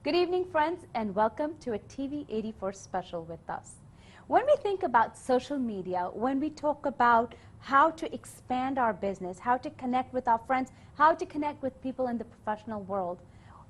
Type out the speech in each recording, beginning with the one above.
Good evening, friends, and welcome to a TV 84 special with us. When we think about social media, when we talk about how to expand our business, how to connect with our friends, how to connect with people in the professional world,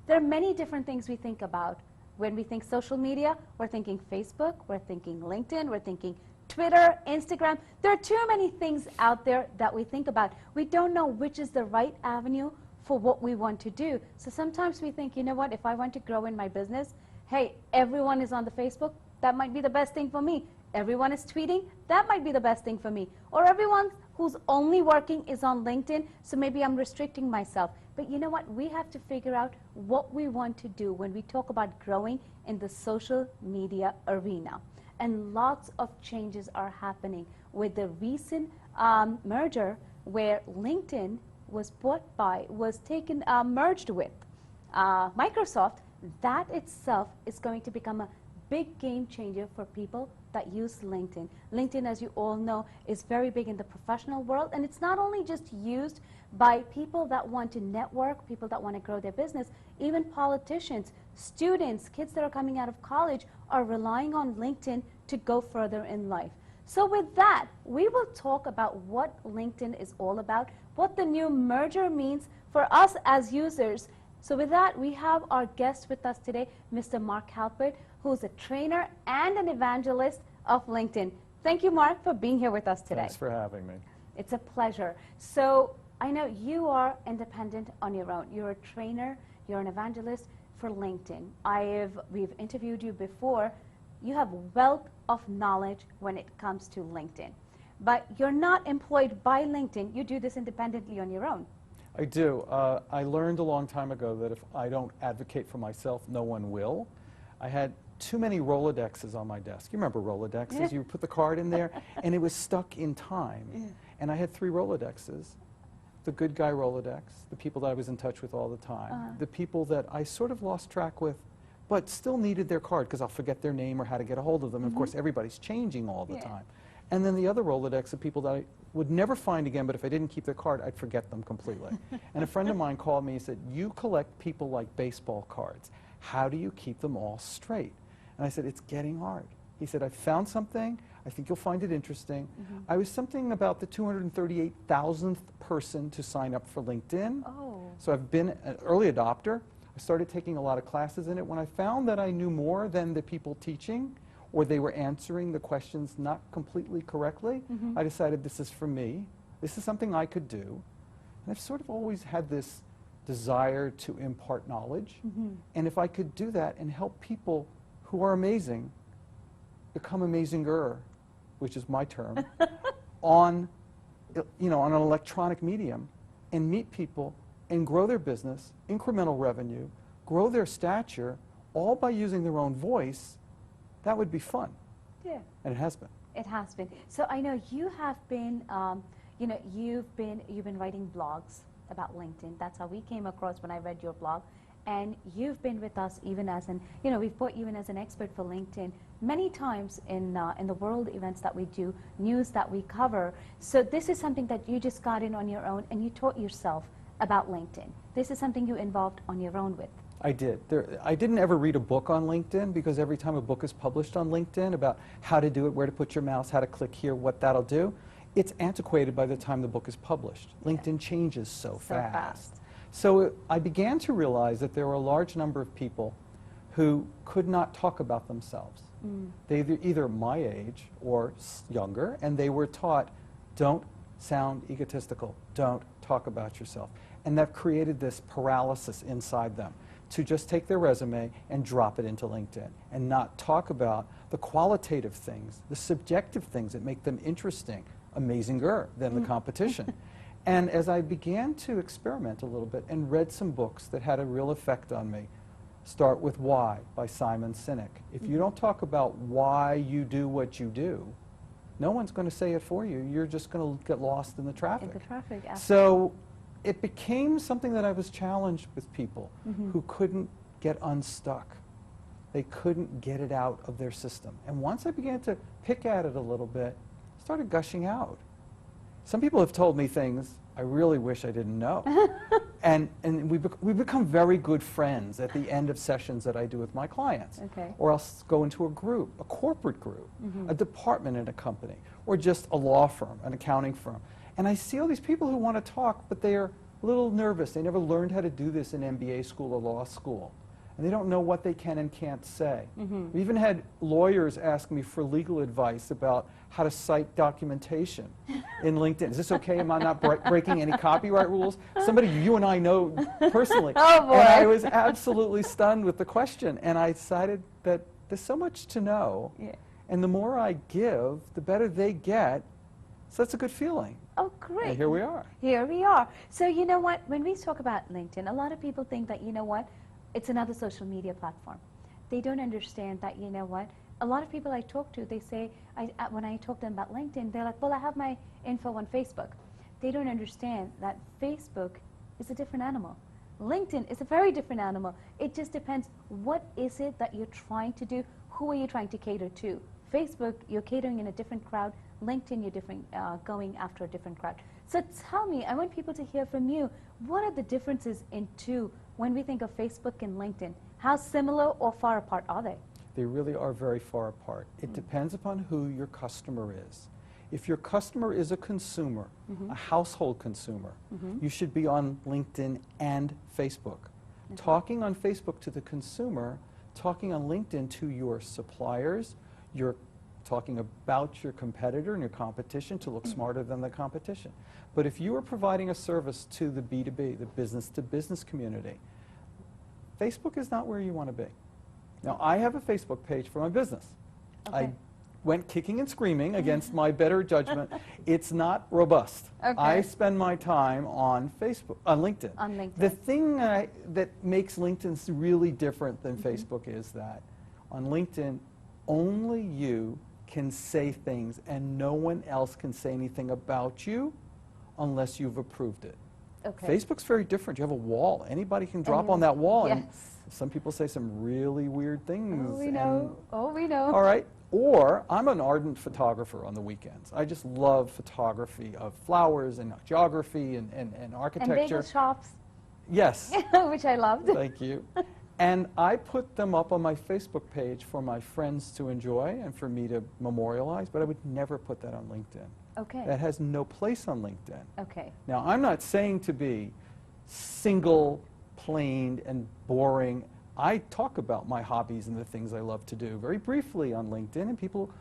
there are many different things we think about. When we think social media, we're thinking Facebook, we're thinking LinkedIn, we're thinking Twitter, Instagram. There are too many things out there that we think about. We don't know which is the right avenue for what we want to do. So sometimes we think, you know what, if I want to grow in my business, hey, everyone is on the Facebook, that might be the best thing for me. Everyone is tweeting, that might be the best thing for me. Or everyone who's only working is on LinkedIn, so maybe I'm restricting myself. But you know what, we have to figure out what we want to do when we talk about growing in the social media arena. And lots of changes are happening with the recent merger where LinkedIn was merged with Microsoft. That itself is going to become a big game changer for people that use LinkedIn. LinkedIn, as you all know, is very big in the professional world, and it's not only just used by people that want to network, people that want to grow their business, even politicians, students, kids that are coming out of college are relying on LinkedIn to go further in life. So with that, we will talk about what LinkedIn is all about, what the new merger means for us as users. So with that, we have our guest with us today, Mr. Marc Halpert, who's a trainer and an evangelist of LinkedIn. Thank you, Marc, for being here with us today. Thanks for having me. It's a pleasure. So I know you are independent on your own. You're a trainer, you're an evangelist for LinkedIn. We've interviewed you before. You have wealth of knowledge when it comes to LinkedIn. But you're not employed by LinkedIn. You do this independently on your own. I do. I learned a long time ago that if I don't advocate for myself, no one will. I had too many Rolodexes on my desk. You remember Rolodexes? Yeah. You put the card in there, and it was stuck in time. Yeah. And I had 3 Rolodexes. The good guy Rolodex, the people that I was in touch with all the time, the people that I sort of lost track with, but still needed their card because I'll forget their name or how to get a hold of them. Of course, everybody's changing all the time. And then the other Rolodex of people that I would never find again, but if I didn't keep their card, I'd forget them completely. And a friend of mine called me and said, you collect people like baseball cards. How do you keep them all straight? And I said, it's getting hard. He said, I found something. I think you'll find it interesting. I was something about the 238,000th person to sign up for LinkedIn. So I've been an early adopter. I started taking a lot of classes in it. When I found that I knew more than the people teaching, or they were answering the questions not completely correctly, I decided this is for me. This is something I could do. And I've sort of always had this desire to impart knowledge. And if I could do that and help people who are amazing become amazinger, which is my term, on an electronic medium, and meet people and grow their business, incremental revenue, grow their stature, all by using their own voice, that would be fun. Yeah. And it has been. It has been. So I know you have been, you've been writing blogs about LinkedIn. That's how we came across when I read your blog. And you've been with us even as we've brought you in as an expert for LinkedIn many times in the world events that we do, news that we cover. So this is something that you just got in on your own and you taught yourself about LinkedIn. This is something you involved on your own with. I did. I didn't ever read a book on LinkedIn because every time a book is published on LinkedIn about how to do it, where to put your mouse, how to click here, what that'll do, it's antiquated by the time the book is published. LinkedIn changes so fast. So I began to realize that there were a large number of people who could not talk about themselves. They were either my age or younger, and they were taught, don't sound egotistical, don't talk about yourself. And that created this paralysis inside them to just take their resume and drop it into LinkedIn and not talk about the qualitative things, the subjective things that make them interesting, amazinger than the competition. And as I began to experiment a little bit and read some books that had a real effect on me, Start with Why by Simon Sinek. If you don't talk about why you do what you do, no one's going to say it for you. You're just going to get lost in the traffic. In the traffic, absolutely. So it became something that I was challenged with people who couldn't get unstuck. They couldn't get it out of their system. And once I began to pick at it a little bit, it started gushing out. Some people have told me things I really wish I didn't know. and we become very good friends at the end of sessions that I do with my clients. Okay. Or else go into a group, a corporate group, a department in a company, or just a law firm, an accounting firm. And I see all these people who want to talk, but they are a little nervous. They never learned how to do this in MBA school or law school. And they don't know what they can and can't say. We even had lawyers ask me for legal advice about how to cite documentation in LinkedIn. Is this okay? Am I not breaking any copyright rules? Somebody you and I know personally. Oh, boy. And I was absolutely stunned with the question. And I decided that there's so much to know. Yeah. And the more I give, the better they get. So that's a good feeling. Oh, great. And here we are. Here we are. So you know what? When we talk about LinkedIn, a lot of people think that, you know what, it's another social media platform. They don't understand that, you know what, a lot of people I talk to, they say, when I talk to them about LinkedIn, they're like, well, I have my info on Facebook. They don't understand that Facebook is a different animal. LinkedIn is a very different animal. It just depends, what is it that you're trying to do? Who are you trying to cater to? Facebook, you're catering in a different crowd. LinkedIn, you're going after a different crowd. So tell me, I want people to hear from you, what are the differences in two when we think of Facebook and LinkedIn? How similar or far apart are they? They really are very far apart. It depends upon who your customer is. If your customer is a consumer, a household consumer, you should be on LinkedIn and Facebook. Talking on Facebook to the consumer, talking on LinkedIn to your suppliers, you're talking about your competitor and your competition to look smarter than the competition. But if you are providing a service to the B2B, the business-to-business community, Facebook is not where you want to be. Now, I have a Facebook page for my business. Okay. I went kicking and screaming against my better judgment. It's not robust. Okay. I spend my time on Facebook, on LinkedIn. On LinkedIn. The thing that makes LinkedIn really different than Facebook is that on LinkedIn, only you can say things and no one else can say anything about you unless you've approved it. Okay. Facebook's very different. You have a wall. Anybody can drop on that wall. And Yes. some people say some really weird things. Oh, we know. Oh, we know. All right. Or I'm an ardent photographer on the weekends. I just love photography of flowers and geography and architecture. And bagel shops. Yes. Which I loved. Thank you. And I put them up on my Facebook page for my friends to enjoy and for me to memorialize, but I would never put that on LinkedIn. Okay. That has no place on LinkedIn. Okay. Now, I'm not saying to be single, planed, and boring. I talk about my hobbies and the things I love to do very briefly on LinkedIn, and people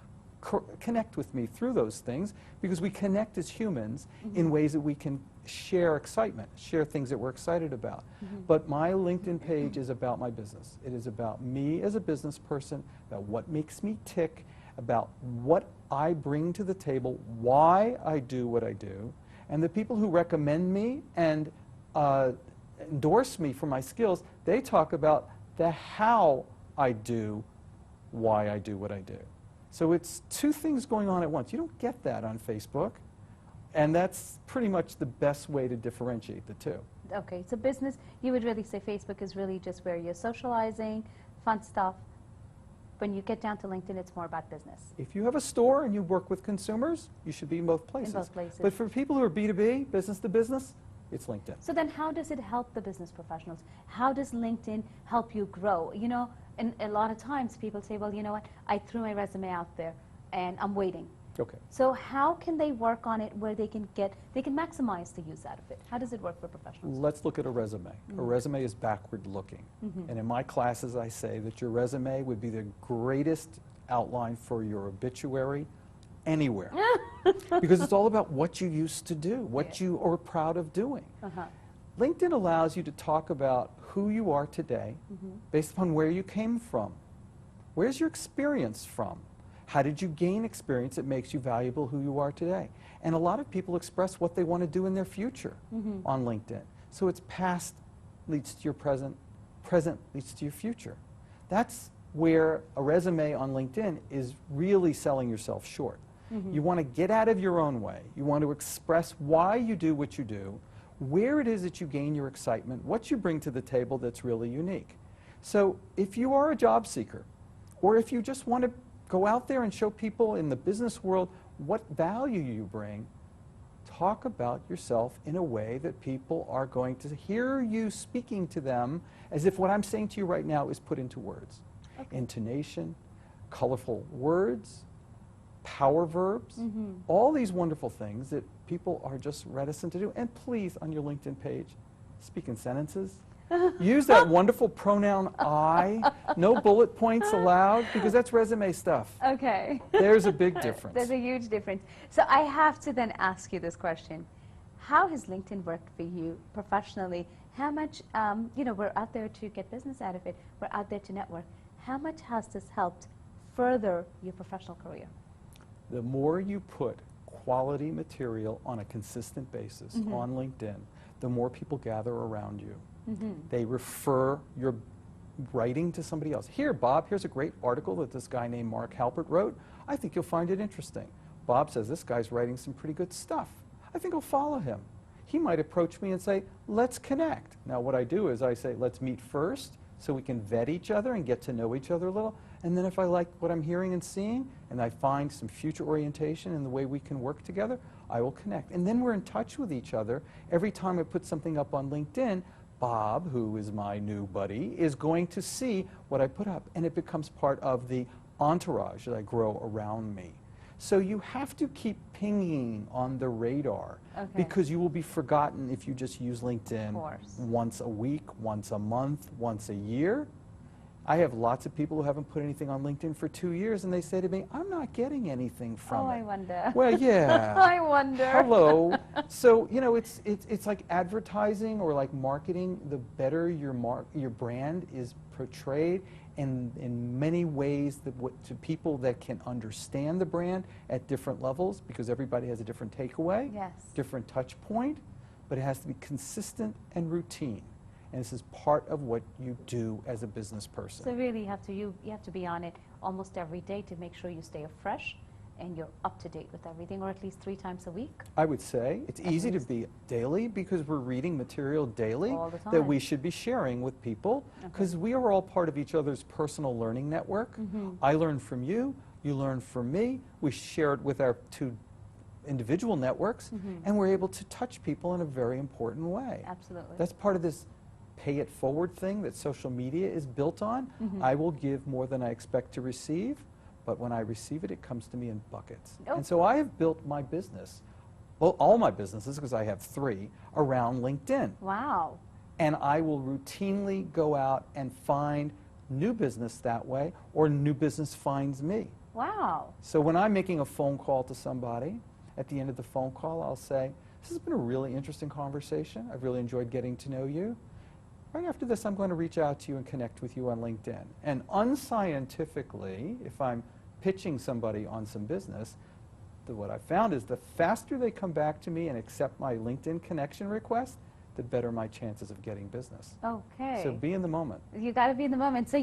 connect with me through those things because we connect as humans in ways that we can share excitement, share things that we're excited about. But my LinkedIn page is about my business. It is about me as a business person, about what makes me tick, about what I bring to the table, why I do what I do, and the people who recommend me and endorse me for my skills, they talk about the how I do why I do what I do. So it's two things going on at once. You don't get that on Facebook, and that's pretty much the best way to differentiate the two. Okay, so business, you would really say Facebook is really just where you're socializing, fun stuff. When you get down to LinkedIn, it's more about business. If you have a store and you work with consumers, you should be in both places. In both places. But for people who are B2B, business to business, it's LinkedIn. So then how does it help the business professionals? How does LinkedIn help you grow? You know, and a lot of times people say, well, you know what, I threw my resume out there and I'm waiting. Okay. So how can they work on it where they can maximize the use out of it? How does it work for professionals? Let's look at a resume. A resume is backward looking. And in my classes, I say that your resume would be the greatest outline for your obituary anywhere. Because it's all about what you used to do, what you are proud of doing. LinkedIn allows you to talk about who you are today based upon where you came from. Where's your experience from? How did you gain experience that makes you valuable who you are today? And a lot of people express what they want to do in their future on LinkedIn. So it's past leads to your present, present leads to your future. That's where a resume on LinkedIn is really selling yourself short. You want to get out of your own way. You want to express why you do what you do, where it is that you gain your excitement, what you bring to the table that's really unique. So if you are a job seeker, or if you just want to go out there and show people in the business world what value you bring, talk about yourself in a way that people are going to hear you speaking to them as if what I'm saying to you right now is put into words. Okay. Intonation, colorful words, power verbs, all these wonderful things that people are just reticent to do. And please, on your LinkedIn page, speak in sentences. Use that wonderful pronoun I. No bullet points allowed, because that's resume stuff. Okay. There's a big difference. There's a huge difference. So I have to then ask you this question. How has LinkedIn worked for you professionally? How much, we're out there to get business out of it. We're out there to network. How much has this helped further your professional career? The more you put quality material on a consistent basis on LinkedIn, the more people gather around you. They refer your writing to somebody else. Here, Bob, here's a great article that this guy named Marc Halpert wrote. I think you'll find it interesting. Bob says, this guy's writing some pretty good stuff. I think I'll follow him. He might approach me and say, let's connect. Now, what I do is I say, let's meet first so we can vet each other and get to know each other a little. And then if I like what I'm hearing and seeing, and I find some future orientation in the way we can work together, I will connect. And then we're in touch with each other. Every time I put something up on LinkedIn, Bob, who is my new buddy, is going to see what I put up, and it becomes part of the entourage that I grow around me. So you have to keep pinging on the radar, because you will be forgotten if you just use LinkedIn once a week, once a month, once a year. I have lots of people who haven't put anything on LinkedIn for 2 years, and they say to me, I'm not getting anything from it. I wonder. Well, yeah. I wonder. Hello. So, it's like advertising or like marketing. The better your brand is portrayed, and in many ways to people that can understand the brand at different levels, because everybody has a different takeaway, different touch point, but it has to be consistent and routine. And this is part of what you do as a business person. So really you have to be on it almost every day to make sure you stay fresh and you're up to date with everything, or at least 3 times a week? I would say it's easy to be daily, because we're reading material daily all the time that we should be sharing with people, because we are all part of each other's personal learning network. I learn from you, you learn from me, we share it with our 2 individual networks, and we're able to touch people in a very important way. Absolutely. That's part of this pay it forward thing that social media is built on. I will give more than I expect to receive, but when I receive it, it comes to me in buckets. And so I have built my business, well, all my businesses, because I have 3, around LinkedIn. Wow. And I will routinely go out and find new business that way, or new business finds me. Wow. So when I'm making a phone call to somebody, at the end of the phone call, I'll say, this has been a really interesting conversation. I've really enjoyed getting to know you. Right after this, I'm going to reach out to you and connect with you on LinkedIn. And unscientifically, if I'm pitching somebody on some business, what I found is the faster they come back to me and accept my LinkedIn connection request, the better my chances of getting business. Okay. So be in the moment. You got to be in the moment. So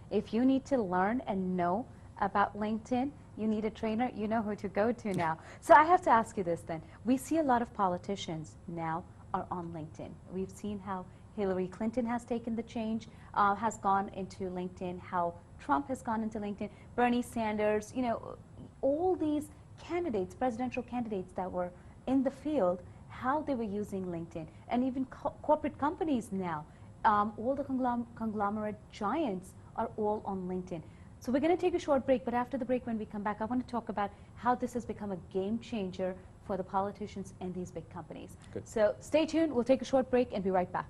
if you need to learn and know about LinkedIn, you need a trainer, you know who to go to now. So I have to ask you this then. We see a lot of politicians now are on LinkedIn. We've seen how Hillary Clinton has taken the change, has gone into LinkedIn, how Trump has gone into LinkedIn, Bernie Sanders, all these candidates, presidential candidates that were in the field, how they were using LinkedIn. And even corporate companies now, all the conglomerate giants are all on LinkedIn. So we're going to take a short break, but after the break, when we come back, I want to talk about how this has become a game changer for the politicians and these big companies. Good. So stay tuned. We'll take a short break and be right back.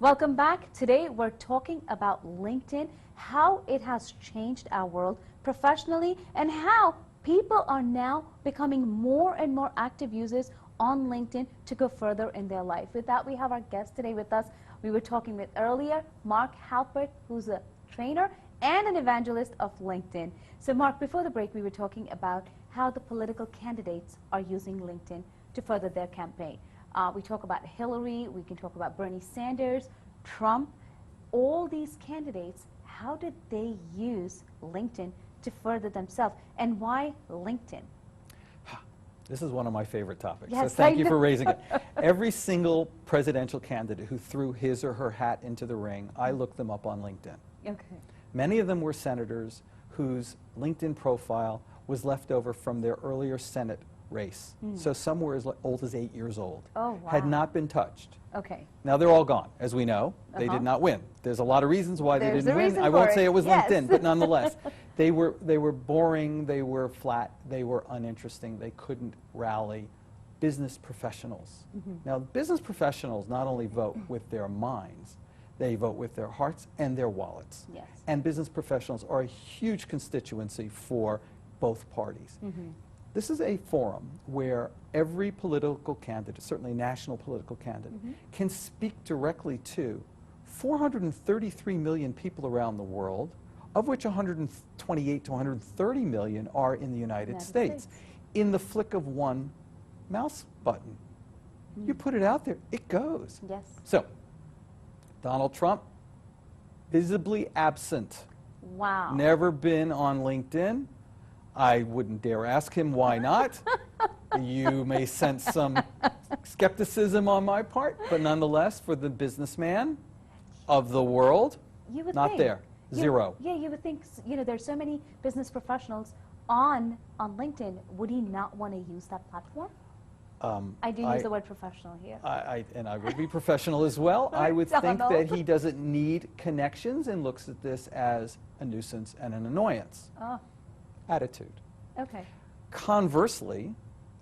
Welcome back. Today we're talking about LinkedIn, how it has changed our world professionally, and how people are now becoming more and more active users on LinkedIn to go further in their life. With that, we have our guest today with us. We were talking with earlier, Marc Halpert, who's a trainer and an evangelist of LinkedIn. So Marc, before the break, we were talking about how the political candidates are using LinkedIn to further their campaign. We talk about Hillary, we can talk about Bernie Sanders, Trump, all these candidates. How did they use LinkedIn to further themselves, and why LinkedIn? This is one of my favorite topics, Yes, so thank I you for know. raising it. Every single presidential candidate who threw his or her hat into the ring, I looked them up on LinkedIn. Okay. Many of them were senators whose LinkedIn profile was left over from their earlier Senate race. So some were as old as 8 years old. Oh, wow. Had not been touched. Okay. Now they're all gone, as we know. They Uh-huh. did not win. There's a lot of reasons why There's they a didn't win. reason I won't for say it. it was Yes. LinkedIn, but nonetheless, they were boring, they were flat, they were uninteresting, they couldn't rally business professionals. Now, business professionals not only vote with their minds, they vote with their hearts and their wallets. Yes. And business professionals are a huge constituency for both parties. This is a forum where every political candidate, certainly national political candidate, can speak directly to 433 million people around the world, of which 128 to 130 million are in the United States. In the flick of one mouse button. You put it out there, it goes. Yes. So, Donald Trump, visibly absent. Wow. Never been on LinkedIn. I wouldn't dare ask him why not. You may sense some skepticism on my part, but nonetheless, for the businessman of the world, You would not think. there. Zero. Yeah, you would think, there's so many business professionals on LinkedIn. Would he not want to use that platform? I do use the word professional here. And I would be professional as well. I would think Donald. that he doesn't need connections and looks at this as a nuisance and an annoyance. Oh, Attitude. okay. Conversely,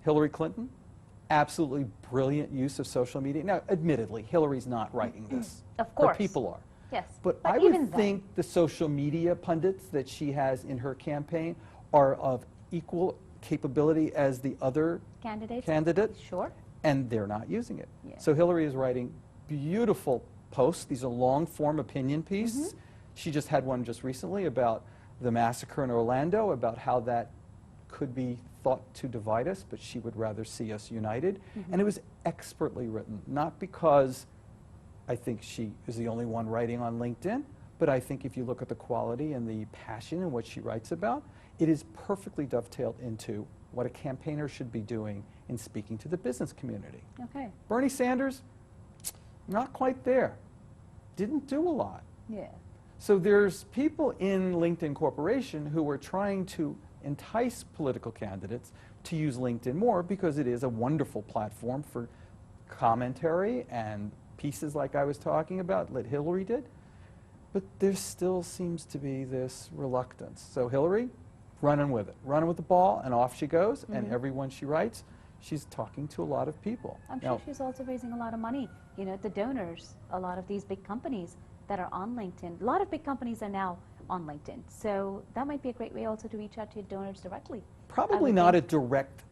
Hillary Clinton, absolutely brilliant use of social media. Now, admittedly, Hillary's not writing this. Of course. Her people are. Yes. But I even would then. think the social media pundits that she has in her campaign are of equal capability as the other Candidates? Sure. and they're not using it. Yeah. So Hillary is writing beautiful posts. These are long-form opinion pieces. She just had one just recently about the massacre in Orlando, about how that could be thought to divide us, but she would rather see us united. And it was expertly written, not because I think she is the only one writing on LinkedIn, but I think if you look at the quality and the passion in what she writes about, it is perfectly dovetailed into what a campaigner should be doing in speaking to the business community. Okay. Bernie Sanders, not quite there. Didn't do a lot. Yeah. So there's people in LinkedIn Corporation who are trying to entice political candidates to use LinkedIn more because it is a wonderful platform for commentary and pieces like I was talking about that Hillary did. But there still seems to be this reluctance. So Hillary, running with it, running with the ball, and off she goes, and everyone she writes, she's talking to a lot of people. I'm sure she's also raising a lot of money. The donors, a lot of these big companies that are on LinkedIn, a lot of big companies are now on LinkedIn. So that might be a great way also to reach out to donors directly. Probably not a direct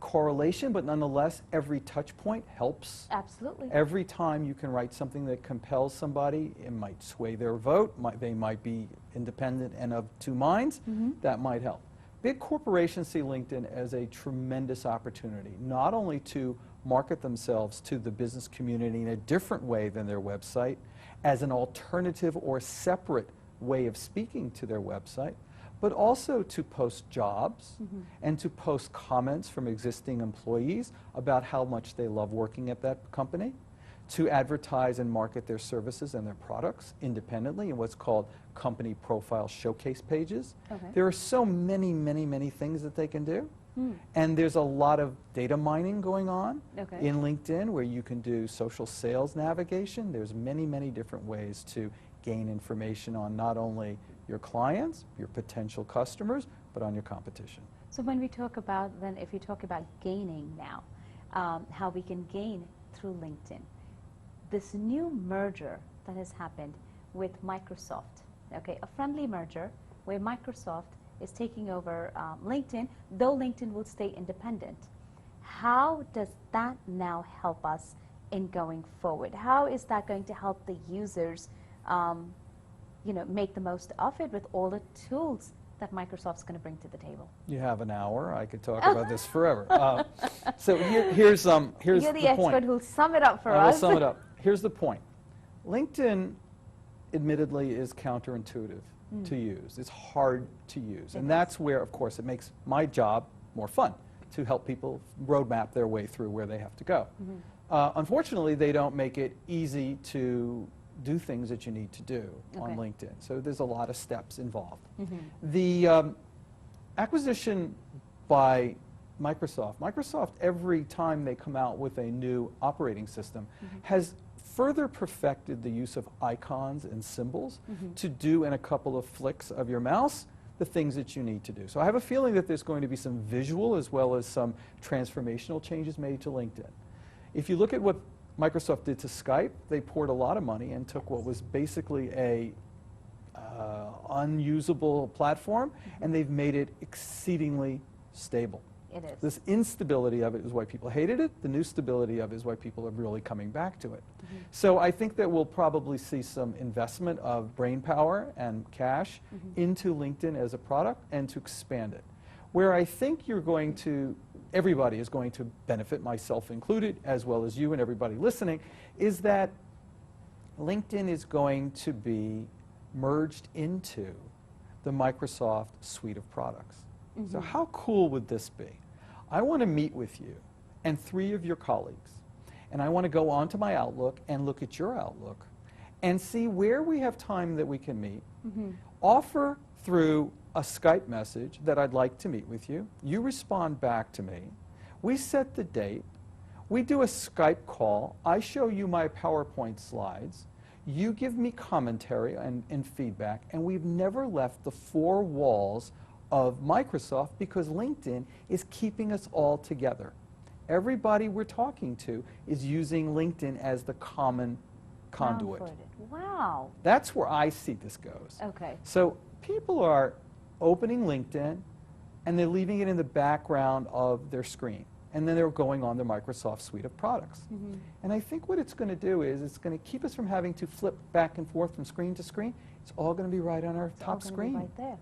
correlation, but nonetheless, every touch point helps. Absolutely. Every time you can write something that compels somebody, it might sway their vote, they might be independent and of two minds, that might help. Big corporations see LinkedIn as a tremendous opportunity, not only to market themselves to the business community in a different way than their website, as an alternative or separate way of speaking to their website, but also to post jobs and to post comments from existing employees about how much they love working at that company, to advertise and market their services and their products independently in what's called company profile showcase pages. Okay. There are so many, many, many things that they can do. And there's a lot of data mining going on in LinkedIn where you can do social sales navigation. There's many, many different ways to gain information on not only your clients, your potential customers, but on your competition. So when we talk about, then if you talk about gaining now, how we can gain through LinkedIn, this new merger that has happened with Microsoft, okay, a friendly merger where Microsoft is taking over LinkedIn, though LinkedIn will stay independent. How does that now help us in going forward? How is that going to help the users make the most of it with all the tools that Microsoft's going to bring to the table? You have an hour. I could talk about this forever. So here's You're the the expert point. who'll sum it up for I will us. sum it up. Here's the point. LinkedIn, admittedly, is counterintuitive to use. It's hard to use. And that's where, of course, it makes my job more fun to help people roadmap their way through where they have to go. Unfortunately, they don't make it easy to do things that you need to do on LinkedIn. So there's a lot of steps involved. The acquisition by Microsoft, every time they come out with a new operating system, has further perfected the use of icons and symbols to do in a couple of flicks of your mouse the things that you need to do. So I have a feeling that there's going to be some visual as well as some transformational changes made to LinkedIn. If you look at what Microsoft did to Skype, they poured a lot of money and took what was basically a unusable platform, and they've made it exceedingly stable. It is. This instability of it is why people hated it. The new stability of it is why people are really coming back to it. So I think that we'll probably see some investment of brain power and cash into LinkedIn as a product and to expand it. Where I think you're going to, everybody is going to benefit, myself included, as well as you and everybody listening, is that LinkedIn is going to be merged into the Microsoft suite of products. So how cool would this be? I want to meet with you and 3 of your colleagues, and I want to go onto my Outlook and look at your Outlook and see where we have time that we can meet, offer through a Skype message that I'd like to meet with you. You respond back to me. We set the date. We do a Skype call. I show you my PowerPoint slides. You give me commentary and feedback, and we've never left the 4 walls of Microsoft because LinkedIn is keeping us all together. Everybody we're talking to is using LinkedIn as the common conduit. Wow. That's where I see this goes. Okay. So people are opening LinkedIn and they're leaving it in the background of their screen. And then they're going on the Microsoft suite of products. And I think what it's going to do is it's going to keep us from having to flip back and forth from screen to screen. It's all going to be right on our top screen. Right there.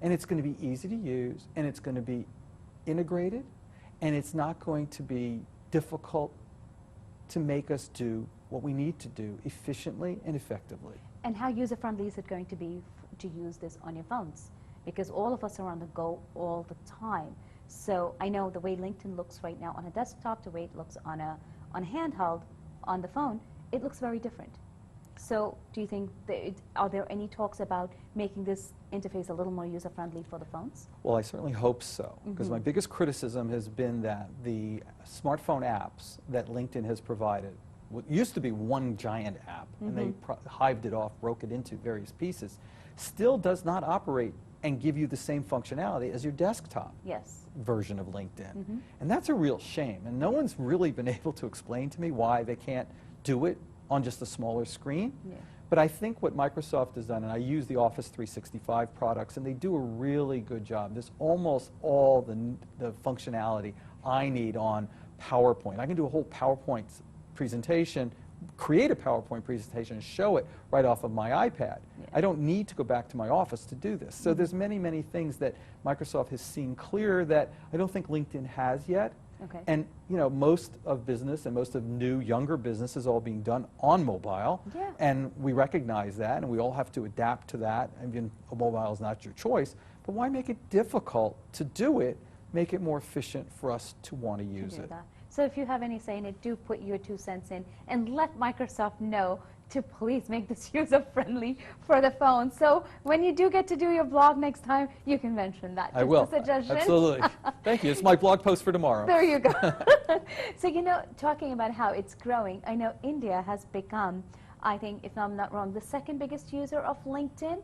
And it's going to be easy to use, and it's going to be integrated, and it's not going to be difficult to make us do what we need to do efficiently and effectively. And how user-friendly is it going to be to use this on your phones? Because all of us are on the go all the time. So I know the way LinkedIn looks right now on a desktop, the way it looks on a handheld, on the phone, it looks very different. So do you think, are there any talks about making this interface a little more user-friendly for the phones? Well, I certainly hope so, because my biggest criticism has been that the smartphone apps that LinkedIn has provided, what used to be one giant app, and they hived it off, broke it into various pieces, still does not operate and give you the same functionality as your desktop version of LinkedIn. And that's a real shame, and no one's really been able to explain to me why they can't do it on just a smaller screen. But I think what Microsoft has done, and I use the Office 365 products, and they do a really good job. There's almost all the functionality I need on PowerPoint. I can do a whole PowerPoint presentation, create a PowerPoint presentation, and show it right off of my iPad. I don't need to go back to my office to do this. So there's many, many things that Microsoft has seen clear that I don't think LinkedIn has yet. And you know, most of business and most of new, younger business is all being done on mobile, and we recognize that, and we all have to adapt to that. I mean, mobile is not your choice, but why make it difficult to do it? Make it more efficient for us to want to use it. So if you have any say in it, do put your 2 cents in and let Microsoft know to please make this user-friendly for the phone. So when you do get to do your blog next time, you can mention that. I will. A suggestion. Absolutely. Thank you. It's my blog post for tomorrow. There you go. So, you know, talking about how it's growing, I know India has become, I think, if I'm not wrong, the 2nd biggest user of LinkedIn.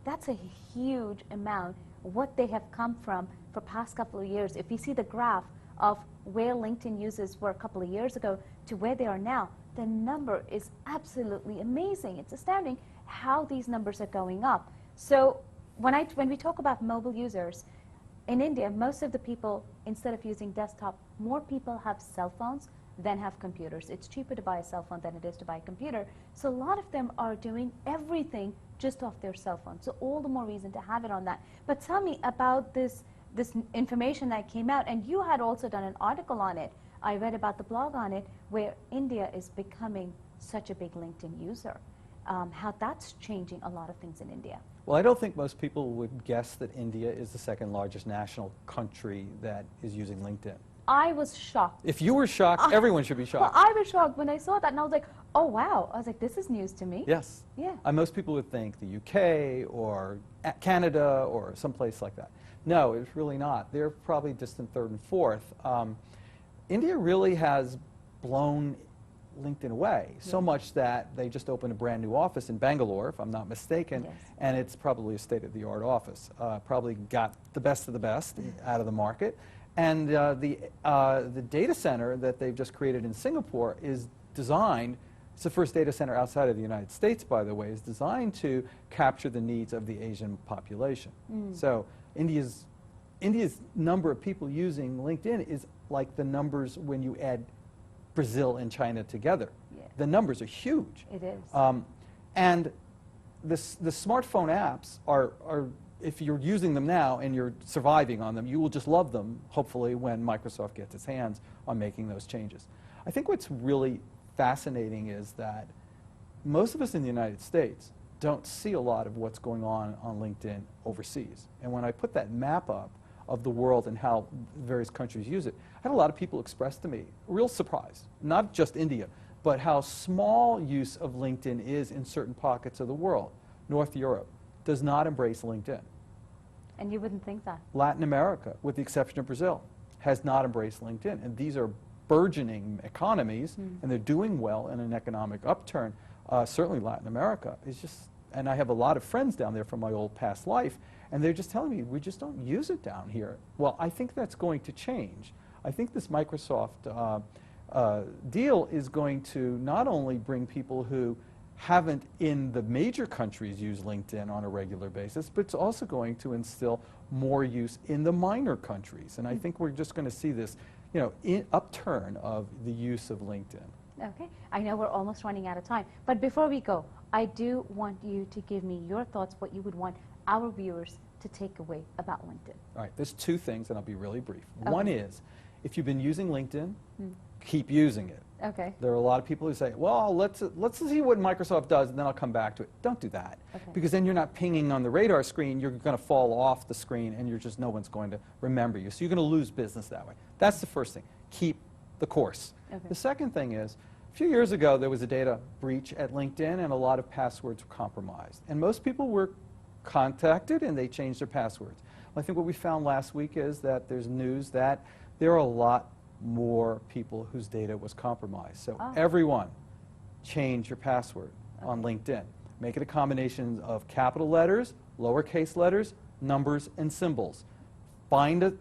That's a huge amount. What they have come from for past couple of years, if you see the graph of where LinkedIn users were a couple of years ago to where they are now, the number is absolutely amazing. It's astounding how these numbers are going up. So when we talk about mobile users, in India, most of the people, instead of using desktop, more people have cell phones than have computers. It's cheaper to buy a cell phone than it is to buy a computer. So a lot of them are doing everything just off their cell phone. So all the more reason to have it on that. But tell me about this information that came out, and you had also done an article on it. I read about the blog on it, where India is becoming such a big LinkedIn user. how that's changing a lot of things in India. Well, I don't think most people would guess that India is the second largest national country that is using LinkedIn. I was shocked. If you were shocked, everyone should be shocked. Well, I was shocked when I saw that, and I was like, oh, wow. I was like, this is news to me. Yes. Yeah. Most people would think the UK or Canada or someplace like that. No, it's really not. They're probably distant third and fourth. India really has blown LinkedIn away, so much that they just opened a brand new office in Bangalore, if I'm not mistaken, and it's probably a state-of-the-art office. Probably got the best of the best out of the market. And the data center that they've just created in Singapore is designed, it's the first data center outside of the United States, by the way, is designed to capture the needs of the Asian population. So India's number of people using LinkedIn is like the numbers when you add Brazil and China together. The numbers are huge. It is. And the smartphone apps are, if you're using them now and you're surviving on them, you will just love them, hopefully, when Microsoft gets its hands on making those changes. I think what's really fascinating is that most of us in the United States don't see a lot of what's going on LinkedIn overseas. And when I put that map up of the world and how various countries use it, I had a lot of people express to me real surprise, not just India, but how small use of LinkedIn is in certain pockets of the world. North Europe does not embrace LinkedIn. And you wouldn't think that. Latin America, with the exception of Brazil, has not embraced LinkedIn. And these are burgeoning economies, and they're doing well in an economic upturn. Certainly Latin America is just, and I have a lot of friends down there from my old past life, and they're just telling me, we just don't use it down here. Well, I think that's going to change. I think this Microsoft deal is going to not only bring people who haven't in the major countries used LinkedIn on a regular basis, but it's also going to instill more use in the minor countries. And I think we're just going to see this, upturn of the use of LinkedIn. Okay. I know we're almost running out of time, but before we go, I do want you to give me your thoughts, what you would want our viewers to take away about LinkedIn. All right, there's two things, and I'll be really brief. One is, if you've been using LinkedIn, keep using it. Okay. There are a lot of people who say, well, let's see what Microsoft does, and then I'll come back to it. Don't do that, because then you're not pinging on the radar screen. You're going to fall off the screen, and no one's going to remember you. So you're going to lose business that way. That's the first thing. Keep the course. The second thing is, a few years ago, there was a data breach at LinkedIn, and a lot of passwords were compromised. And most people were contacted, and they changed their passwords. Well, I think what we found last week is that there's news that there are a lot more people whose data was compromised. So everyone, change your password on LinkedIn. Make it a combination of capital letters, lowercase letters, numbers, and symbols. Find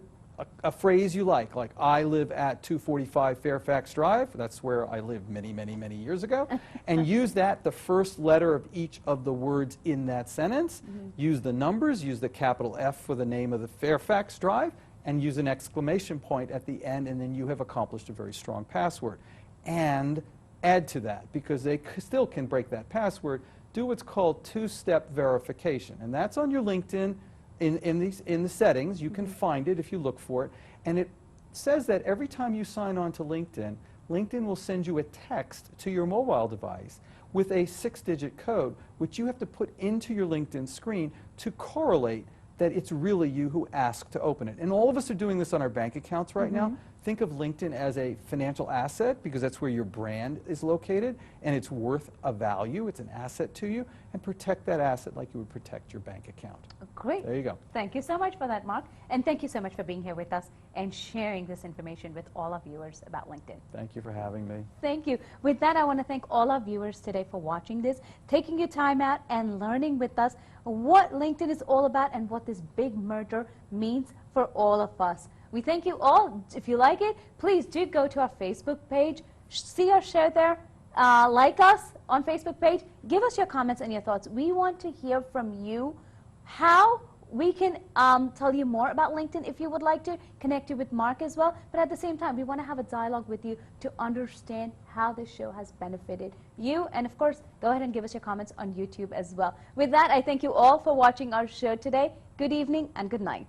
a phrase you like I live at 245 Fairfax Drive. That's where I lived many, many, many years ago. And use that, the first letter of each of the words in that sentence. Use the numbers, use the capital F for the name of the Fairfax Drive, and use an exclamation point at the end, and then you have accomplished a very strong password. And add to that, because they still can break that password, do what's called two-step verification. And that's on your LinkedIn in the settings. You can find it if you look for it. And it says that every time you sign on to LinkedIn, LinkedIn will send you a text to your mobile device with a 6-digit code, which you have to put into your LinkedIn screen to correlate that it's really you who asked to open it. And all of us are doing this on our bank accounts right now. Think of LinkedIn as a financial asset, because that's where your brand is located, and it's worth a value. It's an asset to you, and protect that asset like you would protect your bank account. Great. There you go. Thank you so much for that, Mark. And thank you so much for being here with us and sharing this information with all our viewers about LinkedIn. Thank you for having me. Thank you. With that, I want to thank all our viewers today for watching this, taking your time out and learning with us what LinkedIn is all about and what this big merger means for all of us. We thank you all. If you like it, please do go to our Facebook page, see or share there, like us on Facebook page, give us your comments and your thoughts. We want to hear from you how we can tell you more about LinkedIn if you would like to connect you with Mark as well. But at the same time, we want to have a dialogue with you to understand how this show has benefited you. And of course, go ahead and give us your comments on YouTube as well. With that, I thank you all for watching our show today. Good evening and good night.